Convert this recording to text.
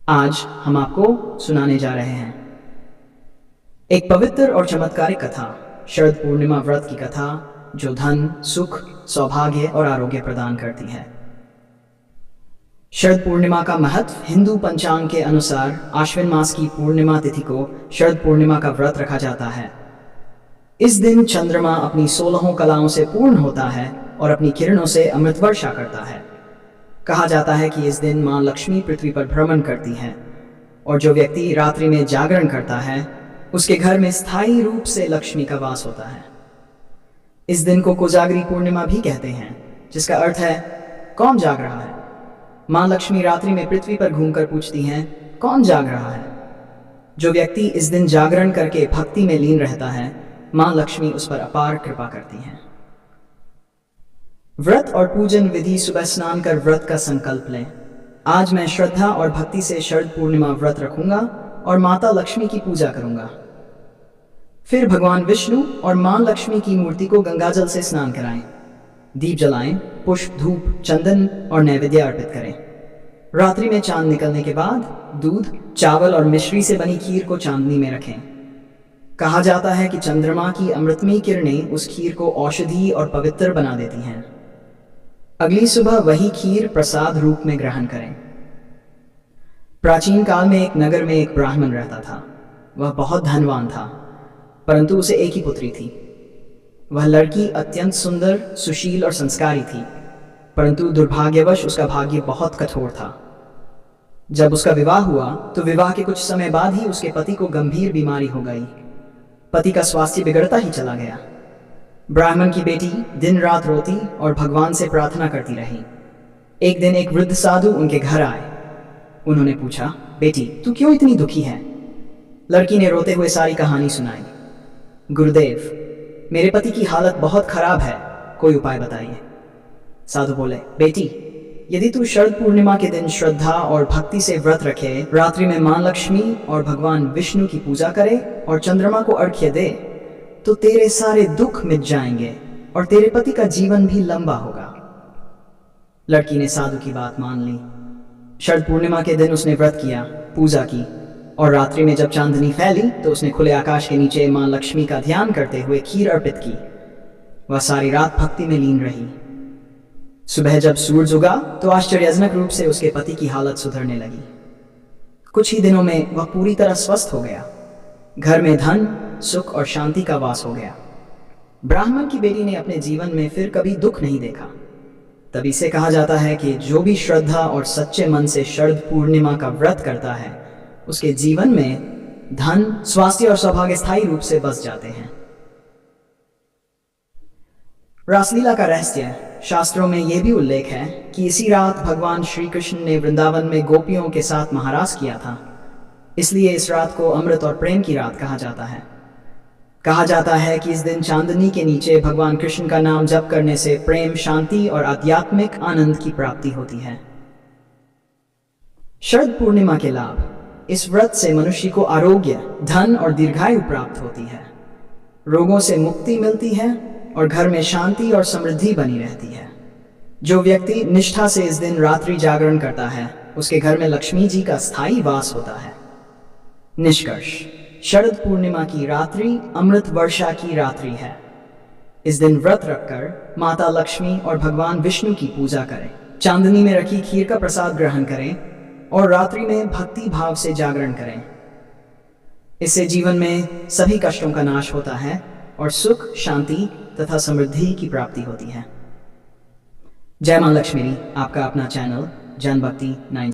आज हम आपको सुनाने जा रहे हैं एक पवित्र और चमत्कारिक कथा, शरद पूर्णिमा व्रत की कथा, जो धन, सुख, सौभाग्य और आरोग्य प्रदान करती है। शरद पूर्णिमा का महत्व हिंदू पंचांग के अनुसार आश्विन मास की पूर्णिमा तिथि को शरद पूर्णिमा का व्रत रखा जाता है। इस दिन चंद्रमा अपनी 16 कलाओं से पूर्ण होता है और अपनी किरणों से अमृत वर्षा करता है। कहा जाता है कि इस दिन मां लक्ष्मी पृथ्वी पर भ्रमण करती है और जो व्यक्ति रात्रि में जागरण करता है उसके घर में स्थायी रूप से लक्ष्मी का वास होता है। इस दिन को कोजागरी पूर्णिमा भी कहते हैं, जिसका अर्थ है कौन जाग रहा है। मां लक्ष्मी रात्रि में पृथ्वी पर घूमकर पूछती हैं, कौन जाग रहा है। जो व्यक्ति इस दिन जागरण करके भक्ति में लीन रहता है, मां लक्ष्मी उस पर अपार कृपा करती हैं। व्रत और पूजन विधि। सुबह स्नान कर व्रत का संकल्प लें। आज मैं श्रद्धा और भक्ति से शरद पूर्णिमा व्रत रखूंगा और माता लक्ष्मी की पूजा करूंगा। फिर भगवान विष्णु और मां लक्ष्मी की मूर्ति को गंगाजल से स्नान कराएं, दीप जलाएं, पुष्प, धूप, चंदन और नैवेद्य अर्पित करें। रात्रि में चांद निकलने के बाद दूध, चावल और मिश्री से बनी खीर को चांदनी में रखें। कहा जाता है कि चंद्रमा की अमृतमयी किरणें उस खीर को औषधि और पवित्र बना देती हैं। अगली सुबह वही खीर प्रसाद रूप में ग्रहण करें। प्राचीन काल में एक नगर में एक ब्राह्मण रहता था। वह बहुत धनवान था, परंतु उसे एक ही पुत्री थी। वह लड़की अत्यंत सुंदर, सुशील और संस्कारी थी, परंतु दुर्भाग्यवश उसका भाग्य बहुत कठोर था। जब उसका विवाह हुआ तो विवाह के कुछ समय बाद ही उसके पति को गंभीर बीमारी हो गई। पति का स्वास्थ्य बिगड़ता ही चला गया। ब्राह्मण की बेटी दिन रात रोती और भगवान से प्रार्थना करती रही। एक दिन एक वृद्ध साधु उनके घर आए। उन्होंने पूछा, बेटी तू क्यों इतनी दुखी है। लड़की ने रोते हुए सारी कहानी सुनाई। गुरुदेव, मेरे पति की हालत बहुत खराब है, कोई उपाय बताइए। साधु बोले, बेटी यदि तू शरद पूर्णिमा के दिन श्रद्धा और भक्ति से व्रत रखे, रात्रि में मां लक्ष्मी और भगवान विष्णु की पूजा करे और चंद्रमा को अर्घ्य दे, तो तेरे सारे दुख मिट जाएंगे और तेरे पति का जीवन भी लंबा होगा। लड़की ने साधु की बात मान ली। शरद पूर्णिमा के दिन उसने व्रत किया, पूजा की और रात्रि में जब चांदनी फैली तो उसने खुले आकाश के नीचे मां लक्ष्मी का ध्यान करते हुए खीर अर्पित की। वह सारी रात भक्ति में लीन रही। सुबह जब सूरज उगा तो आश्चर्यजनक रूप से उसके पति की हालत सुधरने लगी। कुछ ही दिनों में वह पूरी तरह स्वस्थ हो गया। घर में धन, सुख और शांति का वास हो गया। ब्राह्मण की बेटी ने अपने जीवन में फिर कभी दुख नहीं देखा। तभी से कहा जाता है कि जो भी श्रद्धा और सच्चे मन से शरद पूर्णिमा का व्रत करता है, उसके जीवन में धन, स्वास्थ्य और सौभाग्य स्थायी रूप से बस जाते हैं। रासलीला का रहस्य। शास्त्रों में यह भी उल्लेख है कि इसी रात भगवान श्री कृष्ण ने वृंदावन में गोपियों के साथ महारास किया था। इसलिए इस रात को अमृत और प्रेम की रात कहा जाता है। कहा जाता है कि इस दिन चांदनी के नीचे भगवान कृष्ण का नाम जप करने से प्रेम, शांति और आध्यात्मिक आनंद की प्राप्ति होती है। शरद पूर्णिमा के लाभ। इस व्रत से मनुष्य को आरोग्य, धन और दीर्घायु प्राप्त होती है। रोगों से मुक्ति मिलती है और घर में शांति और समृद्धि बनी रहती है। जो व्यक्ति निष्ठा से इस दिन रात्रि जागरण करता है, उसके घर में लक्ष्मी जी का स्थायी वास होता है। निष्कर्ष। शरद पूर्णिमा की रात्रि अमृत वर्षा की रात्रि है। इस दिन व्रत रखकर माता लक्ष्मी और भगवान विष्णु की पूजा करें, चांदनी में रखी खीर का प्रसाद ग्रहण करें और रात्रि में भक्ति भाव से जागरण करें। इससे जीवन में सभी कष्टों का नाश होता है और सुख, शांति तथा समृद्धि की प्राप्ति होती है। जय मां लक्ष्मी। आपका अपना चैनल जन भक्ति 9।